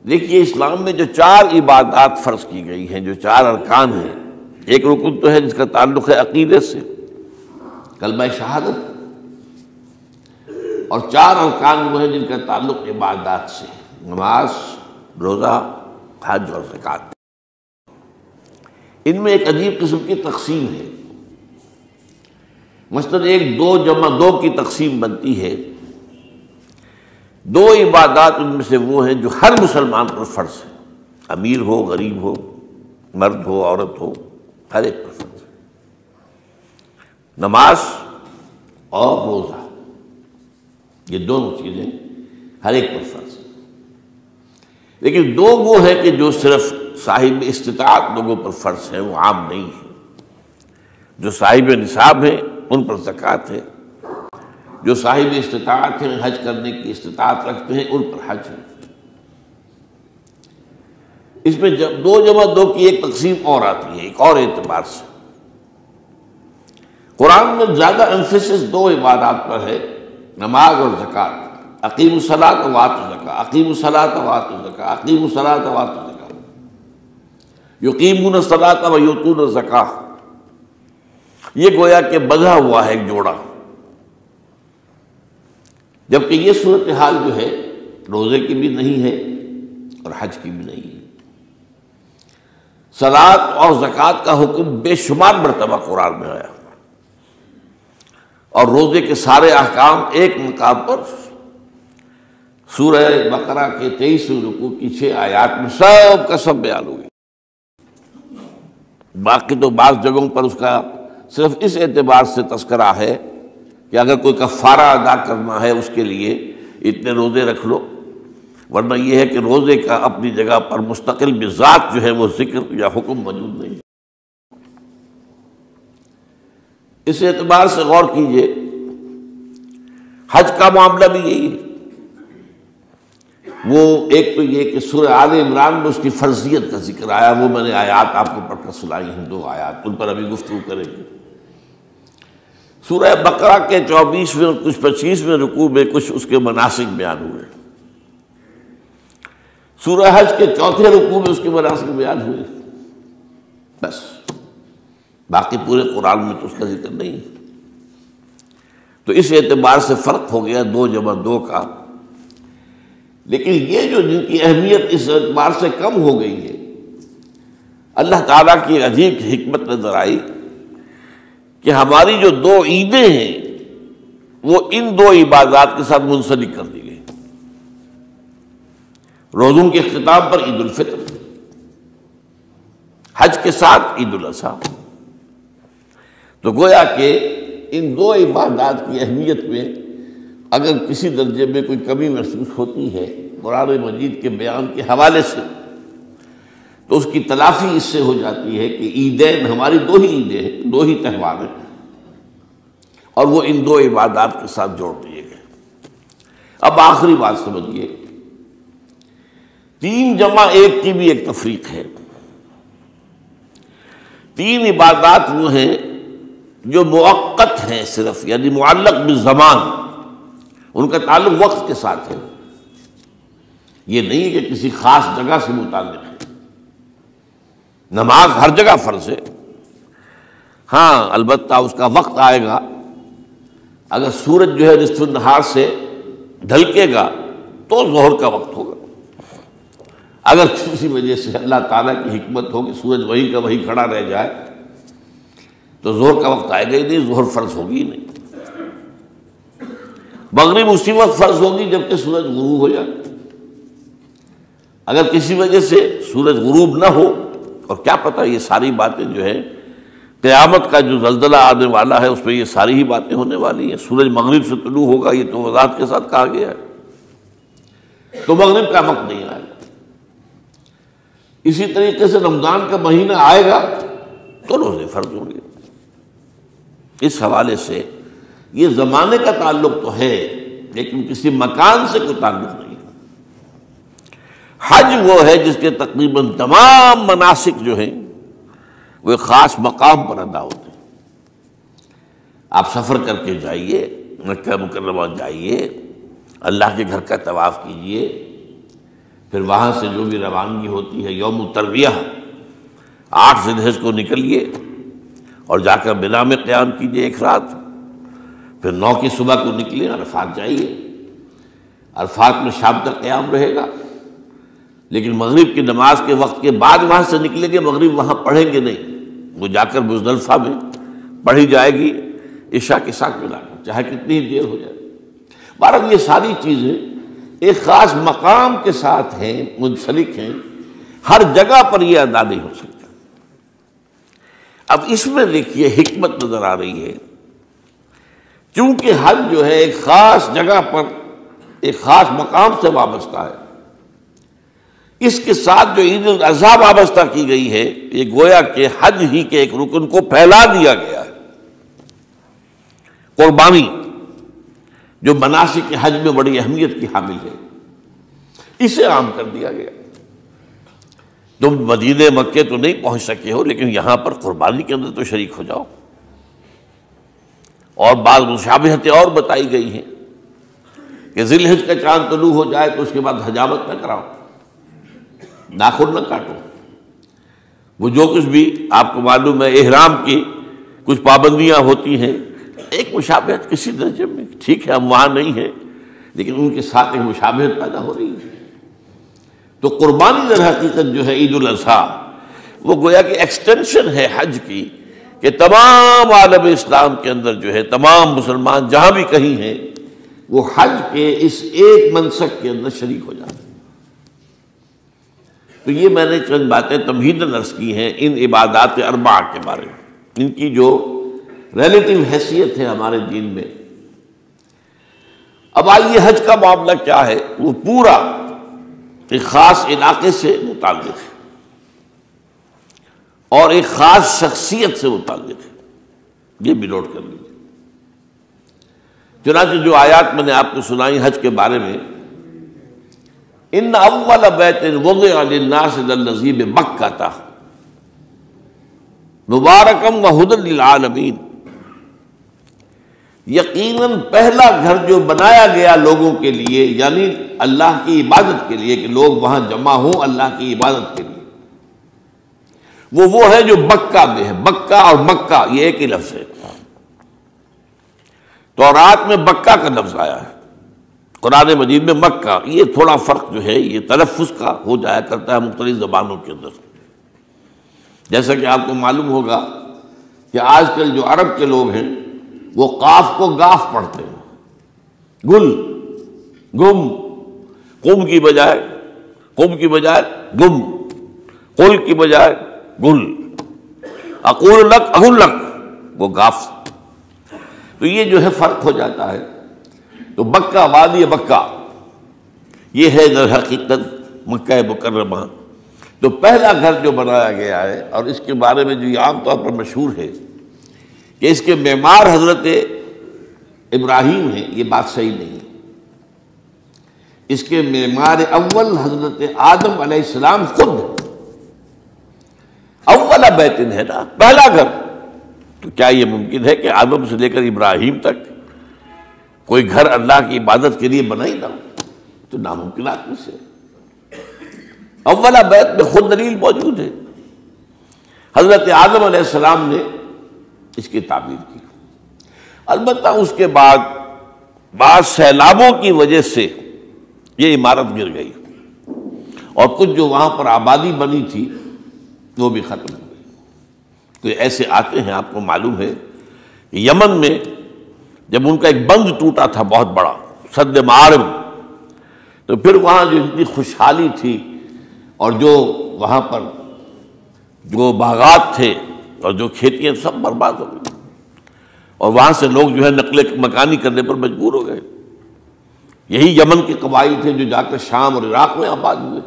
دیکھیے اسلام میں جو 4 عبادات فرض کی گئی ہیں، جو 4 ارکان ہیں، ایک رکن تو ہے جس کا تعلق ہے عقیدے سے، کلمہ شہادت، اور 4 ارکان وہ ہیں جن کا تعلق عبادات سے، نماز، روزہ، حج اور زکوٰۃ۔ ان میں ایک عجیب قسم کی تقسیم ہے، مثلاً 1 2 جمع 2 کی تقسیم بنتی ہے۔ 2 عبادات ان میں سے وہ ہیں جو ہر مسلمان پر فرض ہے، امیر ہو، غریب ہو، مرد ہو، عورت ہو، ہر ایک پر فرض ہے، نماز اور روزہ، یہ دونوں چیزیں ہر ایک پر فرض ہیں۔ لیکن 2 وہ ہے کہ جو صرف صاحب استطاعت لوگوں پر فرض ہے، وہ عام نہیں ہے۔ جو صاحب نصاب ہیں ان پر زکوٰۃ ہے، جو صاحب استطاعت ہیں، حج کرنے کی استطاعت رکھتے ہیں، ان پر حج ہے۔ اس میں 2 جمع 2 کی ایک تقسیم اور آتی ہے، ایک اور اعتبار سے۔ قرآن میں زیادہ ایمفیسس 2 عبادات پر ہے، نماز اور زکوٰۃ۔ اقیموا الصلاۃ وآتوا الزکاۃ، اقیموا الصلاۃ وآتوا الزکاۃ، اقیموا الصلاۃ وآتوا الزکاۃ، یقیمون الصلاۃ ویؤتون الزکاۃ۔ یہ گویا کہ بندھا ہوا ہے ایک جوڑا، جبکہ یہ صورتحال جو ہے روزے کی بھی نہیں ہے اور حج کی بھی نہیں ہے۔ صلاۃ اور زکوٰۃ کا حکم بے شمار مرتبہ قرآن میں آیا، اور روزے کے سارے احکام ایک مقام پر سورہ بقرہ کے 23ویں رکوع کی 6 آیات میں سب کا سب بیان ہوئی۔ باقی تو بعض جگہوں پر اس کا صرف اس اعتبار سے تذکرہ ہے کہ اگر کوئی کفارہ ادا کرنا ہے اس کے لیے اتنے روزے رکھ لو، ورنہ یہ ہے کہ روزے کا اپنی جگہ پر مستقل بذات جو ہے وہ ذکر یا حکم موجود نہیں۔ اس اعتبار سے غور کیجئے، حج کا معاملہ بھی یہی ہے۔ وہ ایک تو یہ کہ سورہ آل عمران میں اس کی فرضیت کا ذکر آیا، وہ میں نے آیات آپ کو پڑھ کر سنائی ہیں، 2 آیات، ان پر ابھی گفتگو کریں گے۔ سورہ بقرہ کے 24ویں اور کچھ 25ویں رکوع میں کچھ اس کے مناسک بیان ہوئے، سورہ حج کے 4تھے رکوع میں اس کے مناسک بیان ہوئے، بس باقی پورے قرآن میں تو اس کا ذکر نہیں ہے۔ تو اس اعتبار سے فرق ہو گیا 2 جمع 2 کا۔ لیکن یہ جو جن کی اہمیت اس اعتبار سے کم ہو گئی ہے، اللہ تعالیٰ کی عجیب حکمت نظر آئی کہ ہماری جو 2 عیدیں ہیں وہ ان 2 عبادات کے ساتھ منسلک کر دی گئی۔ روزوں کے اختتام پر عید الفطر، حج کے ساتھ عید الاضحیٰ۔ تو گویا کہ ان 2 عبادات کی اہمیت میں اگر کسی درجے میں کوئی کمی محسوس ہوتی ہے قرآن مجید کے بیان کے حوالے سے، تو اس کی تلافی اس سے ہو جاتی ہے کہ عیدین ہماری 2 ہی عیدیں ہیں، 2 ہی تہوار ہیں، اور وہ ان 2 عبادات کے ساتھ جوڑ دیے گئے۔ اب آخری بات سمجھیے، 3 جمع 1 کی بھی ایک تفریق ہے۔ 3 عبادات وہ ہیں جو مؤقت ہیں صرف، یعنی معلق بالزمان، ان کا تعلق وقت کے ساتھ ہے، یہ نہیں کہ کسی خاص جگہ سے متعلق ہے۔ نماز ہر جگہ فرض ہے، ہاں البتہ اس کا وقت آئے گا، اگر سورج جو ہے نصف النہار سے ڈھلکے گا تو ظہر کا وقت ہوگا، اگر کسی وجہ سے اللہ تعالیٰ کی حکمت ہو کہ سورج وہیں کا وہیں کھڑا رہ جائے تو ظہر کا وقت آئے گا ہی نہیں، ظہر فرض ہوگی ہی نہیں۔ مغرب اسی وقت فرض ہوگی جبکہ سورج غروب ہو جائے، اگر کسی وجہ سے سورج غروب نہ ہو، اور کیا پتہ یہ ساری باتیں جو ہے قیامت کا جو زلزلہ آنے والا ہے اس میں یہ ساری ہی باتیں ہونے والی ہیں، سورج مغرب سے طلوع ہوگا یہ تو وضاحت کے ساتھ کہا گیا ہے، تو مغرب کا وقت نہیں آئے گا۔ اسی طریقے سے رمضان کا مہینہ آئے گا تو روزے فرض ہوں گے۔ اس حوالے سے یہ زمانے کا تعلق تو ہے لیکن کسی مکان سے کوئی تعلق نہیں۔ حج وہ ہے جس کے تقریباً تمام مناسک جو ہیں وہ ایک خاص مقام پر ادا ہوتے ہیں۔ آپ سفر کر کے جائیے، مکہ مکرمہ جائیے، اللہ کے گھر کا طواف کیجیے، پھر وہاں سے جو بھی روانگی ہوتی ہے یوم الترویہ 8 ذی الحجہ کو نکلیے اور جا کر منا میں قیام کیجیے ایک رات، پھر 9 کی صبح کو نکلے عرفات جائیے، عرفات میں شام تک قیام رہے گا، لیکن مغرب کی نماز کے وقت کے بعد وہاں سے نکلیں گے، مغرب وہاں پڑھیں گے نہیں، وہ جا کر مزدلفہ میں پڑھی جائے گی عشاء کے ساتھ ملا کر، چاہے کتنی دیر ہو جائے۔ بہرحال یہ ساری چیزیں ایک خاص مقام کے ساتھ ہیں، منسلک ہیں، ہر جگہ پر یہ ادا نہیں ہو سکتا۔ اب اس میں دیکھیے حکمت نظر آ رہی ہے، چونکہ حج جو ہے ایک خاص جگہ پر ایک خاص مقام سے وابستہ ہے، اس کے ساتھ جو عید الاضحیٰ وابستہ کی گئی ہے، یہ گویا کہ حج ہی کے ایک رکن کو پھیلا دیا گیا ہے۔ قربانی جو مناسک حج میں بڑی اہمیت کی حامل ہے، اسے عام کر دیا گیا۔ تم مدینے مکے تو نہیں پہنچ سکے ہو، لیکن یہاں پر قربانی کے اندر تو شریک ہو جاؤ۔ اور بعض مشابہتیں اور بتائی گئی ہیں کہ ذی الحجہ کا چاند طلوع ہو جائے تو اس کے بعد حجامت نہ کراؤ، ناخن نہ کاٹو، وہ جو کچھ بھی آپ کو معلوم ہے احرام کی کچھ پابندیاں ہوتی ہیں، ایک مشابہت کسی درجے میں، ٹھیک ہے ہم وہاں نہیں ہیں لیکن ان کے ساتھ ایک مشابہت پیدا ہو رہی ہے۔ تو قربانی در حقیقت جو ہے عید الاضحیٰ، وہ گویا کہ ایکسٹینشن ہے حج کی، کہ تمام عالم اسلام کے اندر جو ہے تمام مسلمان جہاں بھی کہیں ہیں وہ حج کے اس ایک منسک کے اندر شریک ہو جاتے ہیں۔ تو یہ میں نے چند باتیں تمہیداً عرض کی ہیں ان عبادات اربعہ کے بارے میں، ان کی جو ریلیٹیو حیثیت ہے ہمارے دین میں۔ اب آئیے حج کا معاملہ کیا ہے، وہ پورا ایک خاص علاقے سے متعلق ہے اور ایک خاص شخصیت سے متعلق ہے، یہ بھی نوٹ کر لیجیے۔ چنانچہ جو آیات میں نے آپ کو سنائی حج کے بارے میں، ان اول بیت وضع للناس للذی ببکۃ مبارکا وہدی للعالمین، یقیناً پہلا گھر جو بنایا گیا لوگوں کے لیے، یعنی اللہ کی عبادت کے لیے، کہ لوگ وہاں جمع ہوں اللہ کی عبادت کے لیے، وہ ہے جو بکہ میں ہے۔ بکہ اور مکہ یہ ایک ہی لفظ ہے، تورات میں بکہ کا لفظ آیا ہے، قرآن مجید میں مکہ۔ یہ تھوڑا فرق جو ہے یہ تلفظ کا ہو جایا کرتا ہے مختلف زبانوں کے اندر، جیسا کہ آپ کو معلوم ہوگا کہ آج کل جو عرب کے لوگ ہیں وہ قاف کو گاف پڑھتے ہیں، گل، گم، قم کی بجائے گم، قل کی بجائے گل، اقول لک اقول لک، وہ گاف۔ تو یہ جو ہے فرق ہو جاتا ہے۔ تو بکہ، وادی بکہ، یہ ہے در حقیقت مکہ مکرمہ۔ تو پہلا گھر جو بنایا گیا ہے، اور اس کے بارے میں جو یہ عام طور پر مشہور ہے کہ اس کے معمار حضرت ابراہیم ہیں، یہ بات صحیح نہیں ہے۔ اس کے معمار اول حضرت آدم علیہ السلام خود ہے۔ اول بیت ہے نا، پہلا گھر، تو کیا یہ ممکن ہے کہ آدم سے لے کر ابراہیم تک کوئی گھر اللہ کی عبادت کے لیے بنا ہی نہ ہو؟ تو ناممکنات میں سے اولا بیت میں خود دلیل موجود ہے۔ حضرت آدم علیہ السلام نے اس کی تعبیر کی، البتہ اس کے بعد بعض سیلابوں کی وجہ سے یہ عمارت گر گئی اور کچھ جو وہاں پر آبادی بنی تھی وہ بھی ختم ہو گئی۔ تو ایسے آتے ہیں، آپ کو معلوم ہے کہ یمن میں جب ان کا ایک بند ٹوٹا تھا بہت بڑا، سد معارب، تو پھر وہاں جو اتنی خوشحالی تھی اور جو وہاں پر جو باغات تھے اور جو کھیتیاں سب برباد ہو گئی، اور وہاں سے لوگ جو ہے نقل مکانی کرنے پر مجبور ہو گئے۔ یہی یمن کے قبائل تھے جو جا کر شام اور عراق میں آباد ہوئے،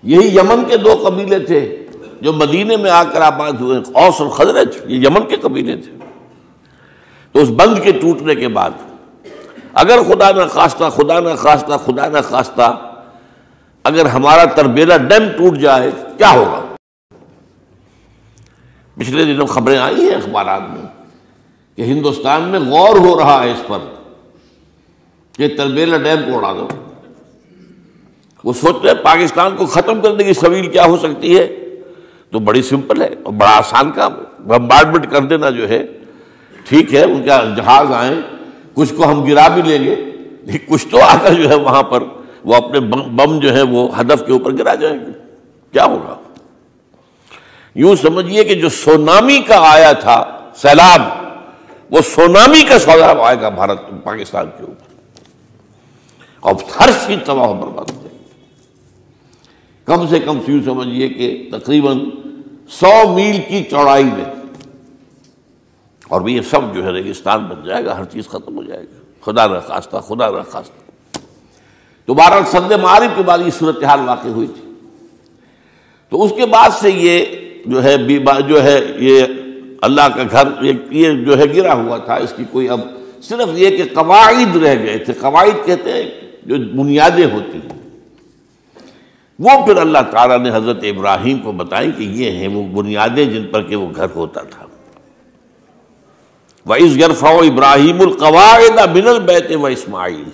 یہی یمن کے 2 قبیلے تھے جو مدینے میں آ کر آباد ہوئے، اوس اور خزرج، یہ یمن کے قبیلے تھے۔ تو اس بند کے ٹوٹنے کے بعد اگر خدا نہ خواستہ اگر ہمارا تربیلا ڈیم ٹوٹ جائے کیا ہوگا؟ پچھلے دنوں خبریں آئی ہیں اخبارات میں کہ ہندوستان میں غور ہو رہا ہے اس پر کہ تربیلا ڈیم کو اڑا دو۔ وہ سوچ رہے پاکستان کو ختم کرنے کی سبیل کیا ہو سکتی ہے، تو بڑی سمپل ہے اور بڑا آسان کام ہے، بمبارڈمنٹ کر دینا جو ہے، ٹھیک ہے ان کا جہاز آئیں، کچھ کو ہم گرا بھی لیں گے، لیکن کچھ تو آ کر جو ہے وہاں پر وہ اپنے بم جو ہے وہ ہدف کے اوپر گرا جائیں گے، کیا ہوگا؟ یوں سمجھیے کہ جو سونامی کا آیا تھا سیلاب، وہ سونامی کا سیلاب آئے گا بھارت پاکستان کے اوپر، اور ہر چیز تباہ و برباد ہو جائے گی۔ کم سے کم یوں سمجھیے کہ تقریباً 100 میل کی چوڑائی میں، اور یہ سب جو ہے ریگستان بن جائے گا، ہر چیز ختم ہو جائے گا، خدا نہ خواستہ، خدا نہ خواستہ۔ تو بہرحال سد معارف کے بعد یہ صورتحال واقع ہوئی تھی۔ تو اس کے بعد سے یہ جو ہے یہ اللہ کا گھر یہ جو ہے گرا ہوا تھا، اس کی کوئی اب صرف یہ کہ قواعد رہ گئے تھے۔ قواعد کہتے ہیں جو بنیادیں ہوتی ہیں، وہ پھر اللہ تعالیٰ نے حضرت ابراہیم کو بتائیں کہ یہ ہیں وہ بنیادیں جن پر کہ وہ گھر ہوتا تھا۔ وَإِذْ يَرْفَعُ إِبْرَاهِيمُ الْقَوَاعِدَ مِنَ الْبَيْتِ وَإِسْمَاعِيلُ،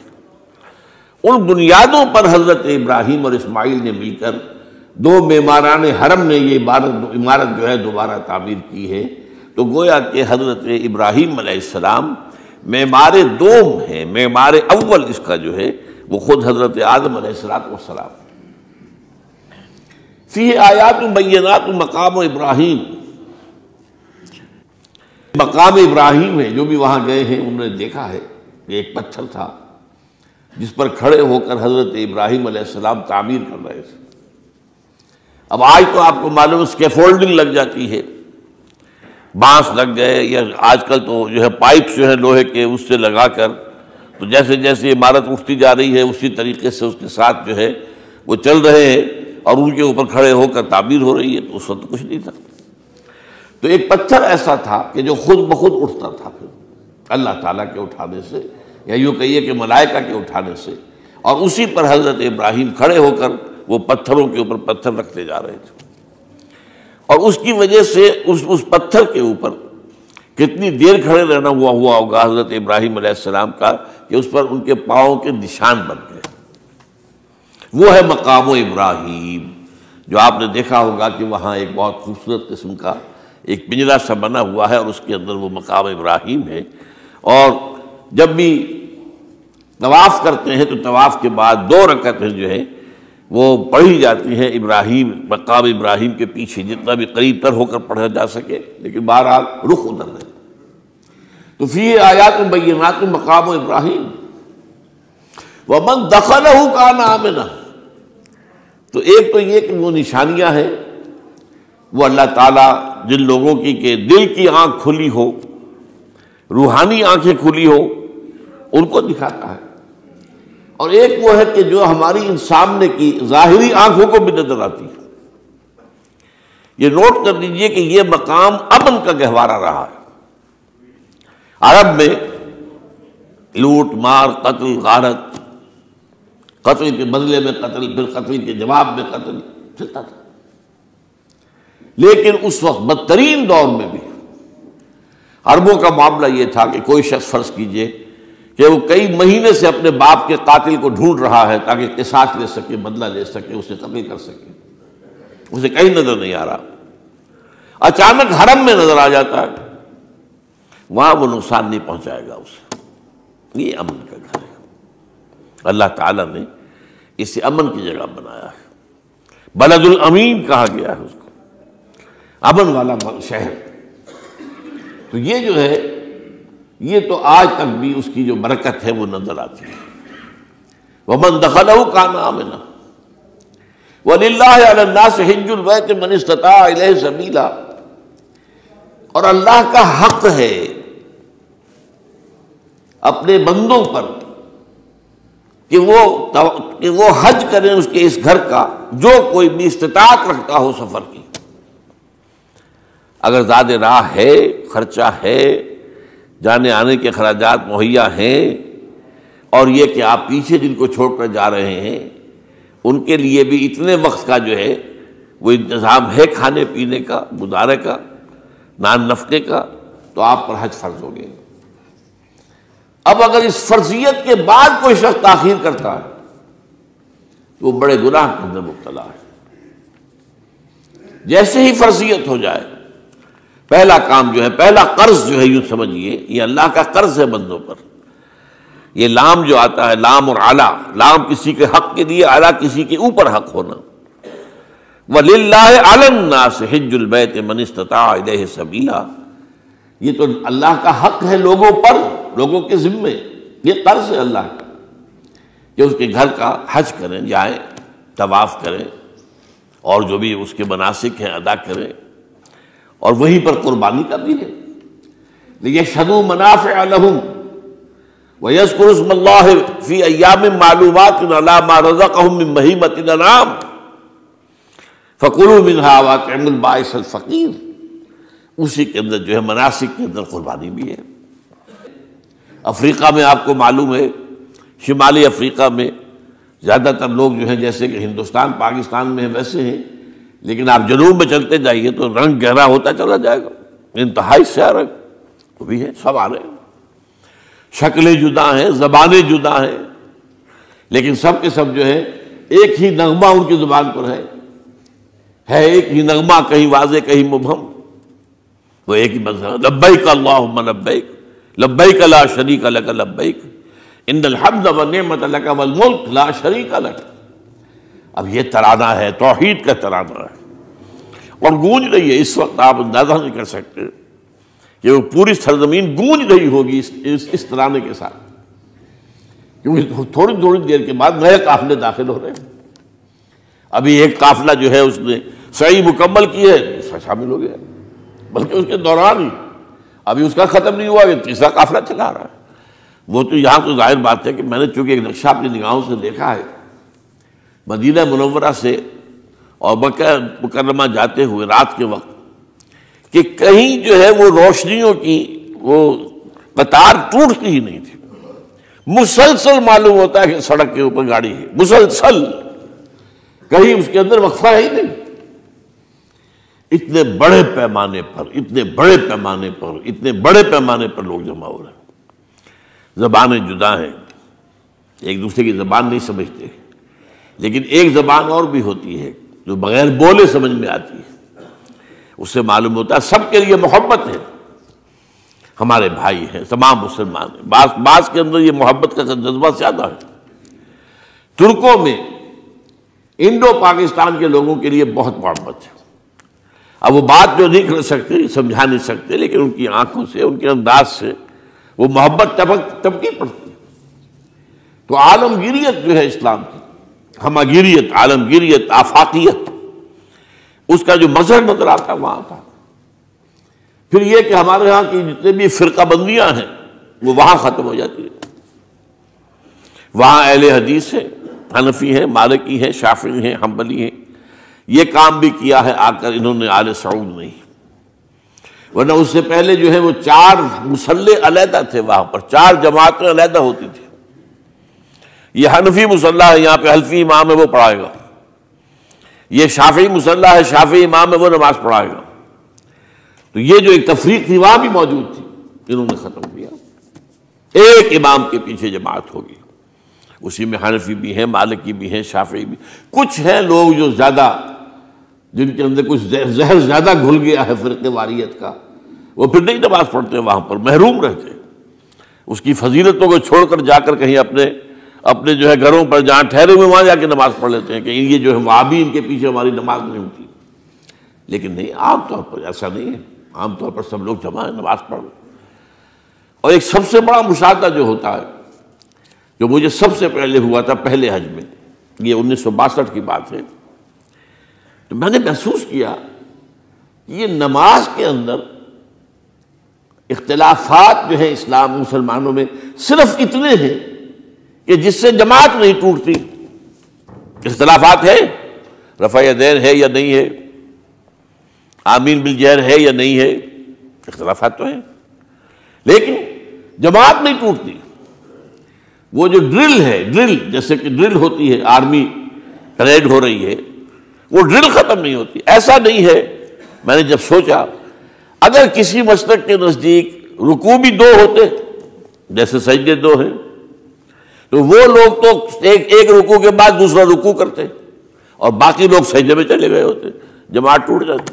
ان بنیادوں پر حضرت ابراہیم اور اسماعیل نے مل کر دو معماران حرم نے یہ عمارت جو ہے دوبارہ تعمیر کی ہے۔ تو گویا کہ حضرت ابراہیم علیہ السلام معمار دوم ہے، معمار اول اس کا جو ہے وہ خود حضرت آدم علیہ السلام۔ فیہ آیات بینات مقام ابراہیم، مقام ابراہیم ہے، جو بھی وہاں گئے ہیں انہوں نے دیکھا ہے کہ ایک پتھر تھا جس پر کھڑے ہو کر حضرت ابراہیم علیہ السلام تعمیر کر رہے تھے۔ اب آج تو آپ کو معلوم اسکیفولڈنگ لگ جاتی ہے، بانس لگ گئے، یا آج کل تو جو ہے پائپس جو ہے لوہے کے اس سے لگا کر، تو جیسے جیسے عمارت اٹھتی جا رہی ہے اسی طریقے سے اس کے ساتھ جو ہے وہ چل رہے ہیں اور ان کے اوپر کھڑے ہو کر تعمیر ہو رہی ہے۔ تو اس وقت کچھ نہیں تھا، تو ایک پتھر ایسا تھا کہ جو خود بخود اٹھتا تھا پھر اللہ تعالیٰ کے اٹھانے سے، یا یوں کہیے کہ ملائکہ کے اٹھانے سے، اور اسی پر حضرت ابراہیم کھڑے ہو کر وہ پتھروں کے اوپر پتھر رکھتے جا رہے تھے، اور اس کی وجہ سے اس پتھر کے اوپر کتنی دیر کھڑے رہنا ہوا ہوگا حضرت ابراہیم علیہ السلام کا کہ اس پر ان کے پاؤں کے نشان بن گئے۔ وہ ہے مقام ابراہیم، جو آپ نے دیکھا ہوگا کہ وہاں ایک بہت خوبصورت قسم کا ایک پنجرا سا بنا ہوا ہے، اور اس کے اندر وہ مقام ابراہیم ہے۔ اور جب بھی طواف کرتے ہیں تو طواف کے بعد 2 رکعتیں جو ہے وہ پڑھی جاتی ہیں ابراہیم، مقام ابراہیم کے پیچھے، جتنا بھی قریب تر ہو کر پڑھا جا سکے، لیکن بہرحال رخ ادھر رہے۔ تو فیہ آیات بینات مقام ابراہیم ومن دخلہ کان آمنا۔ تو ایک تو یہ کہ وہ نشانیاں ہیں، وہ اللہ تعالیٰ جن لوگوں کی کہ دل کی آنکھ کھلی ہو، روحانی آنکھیں کھلی ہو، ان کو دکھاتا ہے، اور ایک وہ ہے کہ جو ہماری ان سامنے کی ظاہری آنکھوں کو بھی نظر آتی ہے۔ یہ نوٹ کر لیجئے کہ یہ مقام امن کا گہوارہ رہا ہے۔ عرب میں لوٹ مار، قتل، غارت، قتل کے بدلے میں قتل، پھر قتل کے جواب میں قتل چلتا تھا، لیکن اس وقت بدترین دور میں بھی عربوں کا معاملہ یہ تھا کہ کوئی شخص فرض کیجئے کہ وہ کئی مہینے سے اپنے باپ کے قاتل کو ڈھونڈ رہا ہے تاکہ قصاص لے سکے، بدلہ لے سکے، اسے قتل کر سکے، اسے کہیں نظر نہیں آ رہا، اچانک حرم میں نظر آ جاتا ہے، وہاں وہ نقصان نہیں پہنچائے گا اسے۔ یہ امن کا گھر ہے، اللہ تعالیٰ نے اسے امن کی جگہ بنایا ہے، بلد الامین کہا گیا ہے اس کو، امن والا شہر۔ تو یہ جو ہے یہ تو آج تک بھی اس کی جو برکت ہے وہ نظر آتی ہے۔ وَمَن دَخَلَهُ كَانَ آمِنًا وَلِلَّهِ عَلَى النَّاسِ حِجُّ الْبَيْتِ مَنِ اسْتَطَاعَ إِلَيْهِ سَبِيلًا، اور اللہ کا حق ہے اپنے بندوں پر کہ وہ حج کریں اس کے اس گھر کا، جو کوئی بھی استطاعت رکھتا ہو سفر کی۔ اگر زاد راہ ہے، خرچہ ہے، جانے آنے کے اخراجات مہیا ہیں، اور یہ کہ آپ پیچھے جن کو چھوڑ کر جا رہے ہیں ان کے لیے بھی اتنے وقت کا جو ہے وہ انتظام ہے کھانے پینے کا، گزارے کا، نان نفقے کا، تو آپ پر حج فرض ہو گئے۔ اب اگر اس فرضیت کے بعد کوئی شخص تاخیر کرتا ہے وہ بڑے گناہ کے اندر مبتلا ہے۔ جیسے ہی فرضیت ہو جائے، پہلا کام جو ہے، پہلا قرض جو ہے، یوں سمجھیے یہ اللہ کا قرض ہے بندوں پر۔ یہ لام جو آتا ہے، لام اور اعلیٰ، لام کسی کے حق کے لیے، اعلیٰ کسی کے اوپر حق ہونا۔ وَلِلَّهِ عَلَى النَّاسِ حِجُّ الْبَيْتِ مَنِ اسْتَطَاعَ إِلَيْهِ سَبِيلًا، یہ تو اللہ کا حق ہے لوگوں پر، لوگوں کے ذمے، یہ قرض ہے اللہ کا کہ اس کے گھر کا حج کریں، جائیں، طواف کریں، اور جو بھی اس کے مناسک ہیں ادا کریں، اور وہیں پر قربانی کا بھی ہے۔ لِيَشْهَدُوا مَنَافِعَ لَهُمْ وَيَذْكُرُوا اسْمَ اللَّهِ فِي أَيَّامٍ مَّعْلُومَاتٍ عَلَىٰ مَا رَزَقَهُم مِّن بَهِيمَةِ الْأَنْعَامِ فَكُلُوا مِنْهَا وَأَطْعِمُوا الْبَائِسَ الْفَقِيرَ، اسی کے اندر جو ہے مناسک کے اندر قربانی بھی ہے۔ افریقہ میں آپ کو معلوم ہے، شمالی افریقہ میں زیادہ تر لوگ جو ہیں جیسے کہ ہندوستان پاکستان میں ہیں ویسے ہیں، لیکن آپ جنوب میں چلتے جائیے تو رنگ گہرا ہوتا چلا جائے گا، انتہائی سیاہ رنگ وہ بھی ہے، سب آ رہے ہیں، شکلیں جدا ہیں، زبانیں جدا ہیں، لیکن سب کے سب جو ہے ایک ہی نغمہ ان کی زبان پر ہے ایک ہی نغمہ، کہیں واضح کہیں مبہم، وہ ایک ہی مذہب، لبیک اللہم لبیک لبیک لا شریک لک لبیک ان الحمد والنعمت لک والملک لا شریک لک۔ اب یہ ترانہ ہے، توحید کا ترانہ ہے، اور گونج رہی ہے اس وقت، آپ اندازہ نہیں کر سکتے کہ وہ پوری سرزمین گونج رہی ہوگی اس ترانے کے ساتھ، کیونکہ تھوڑی تھوڑی دیر کے بعد نئے قافلے داخل ہو رہے ہیں۔ ابھی ایک قافلہ جو ہے اس نے سعی مکمل کی ہے، اس میں شامل ہو گیا، بلکہ اس کے دوران ہی ابھی اس کا ختم نہیں ہوا کہ تیسرا قافلہ چلا رہا ہے۔ وہ تو یہاں تو ظاہر بات ہے کہ میں نے چونکہ ایک نقشہ اپنی نگاہوں سے دیکھا ہے، مدینہ منورہ سے اور مکہ مکرمہ جاتے ہوئے رات کے وقت، کہ کہیں جو ہے وہ روشنیوں کی وہ قطار ٹوٹتی ہی نہیں تھی، مسلسل معلوم ہوتا ہے کہ سڑک کے اوپر گاڑی ہے، مسلسل، کہیں اس کے اندر وقفہ ہی نہیں۔ اتنے بڑے پیمانے پر، اتنے بڑے پیمانے پر، اتنے بڑے پیمانے پر لوگ جمع ہو رہے ہیں۔ زبانیں جدا ہیں، ایک دوسرے کی زبان نہیں سمجھتے، لیکن ایک زبان اور بھی ہوتی ہے جو بغیر بولے سمجھ میں آتی ہے، اس سے معلوم ہوتا ہے سب کے لیے محبت ہے، ہمارے بھائی ہیں، تمام مسلمان ہیں۔ بعض کے اندر یہ محبت کا جذبہ زیادہ ہے۔ ترکوں میں انڈو پاکستان کے لوگوں کے لیے بہت محبت ہے۔ اب وہ بات جو نہیں کر سکتے، سمجھا نہیں سکتے، لیکن ان کی آنکھوں سے، ان کے انداز سے وہ محبت ٹپکی پڑتی ہے۔ تو عالمگیریت جو ہے اسلام کی، ہمگیریت، عالمگیریت، آفاقیت، اس کا جو مظہر نظر آتا وہاں تھا۔ پھر یہ کہ ہمارے ہاں کی جتنے بھی فرقہ بندیاں ہیں وہ وہاں ختم ہو جاتی ہیں۔ وہاں اہل حدیث ہیں، حنفی ہیں، مالکی ہیں، شافعی ہیں، حنبلی ہیں، یہ کام بھی کیا ہے آ کر انہوں نے آل سعود نہیں، ورنہ اس سے پہلے جو ہے وہ 4 مصلے علیحدہ تھے، وہاں پر 4 جماعتیں علیحدہ ہوتی تھی۔ یہ حنفی مصلی ہے، یہاں پہ حنفی امام ہے وہ پڑھائے گا، یہ شافعی مصلی ہے، شافعی امام ہے وہ نماز پڑھائے گا۔ تو یہ جو ایک تفریق تھی وہاں بھی موجود تھی، انہوں نے ختم کیا، ایک امام کے پیچھے جماعت ہوگی، اسی میں حنفی بھی ہیں، مالکی بھی ہیں، شافعی بھی۔ کچھ ہیں لوگ جو زیادہ، جن کے اندر کچھ زہر زیادہ گھل گیا ہے فرقے واریت کا، وہ پھر نہیں نماز پڑھتے، وہاں پر محروم رہتے، اس کی فضیلتوں کو چھوڑ کر جا کر کہیں اپنے جو ہے گھروں پر جہاں ٹھہرے ہوئے وہاں جا کے نماز پڑھ لیتے ہیں کہ یہ جو ہے وہابی، ان کے پیچھے ہماری نماز نہیں ہوتی۔ لیکن نہیں، عام طور پر ایسا نہیں ہے، عام طور پر سب لوگ جمع ہیں، نماز پڑھ۔ اور ایک سب سے بڑا مشاہدہ جو ہوتا ہے، جو مجھے سب سے پہلے ہوا تھا پہلے حج میں، یہ 1962 کی بات ہے، تو میں نے محسوس کیا کہ یہ نماز کے اندر اختلافات جو ہے اسلام مسلمانوں میں صرف اتنے ہیں کہ جس سے جماعت نہیں ٹوٹتی۔ اختلافات ہے، رفع یدین ہے یا نہیں ہے، آمین بالجہر ہے یا نہیں ہے، اختلافات تو ہیں، لیکن جماعت نہیں ٹوٹتی۔ وہ جو ڈرل ہے، ڈرل جیسے کہ ڈرل ہوتی ہے، آرمی پریڈ ہو رہی ہے، وہ ڈرل ختم نہیں ہوتی۔ ایسا نہیں ہے، میں نے جب سوچا اگر کسی مسلک کے نزدیک رکوع بھی 2 ہوتے، جیسے سجدے 2 ہیں، تو وہ لوگ تو ایک رکوع کے بعد دوسرا رکوع کرتے اور باقی لوگ سجدے میں چلے گئے ہوتے، جماعت ٹوٹ جاتی۔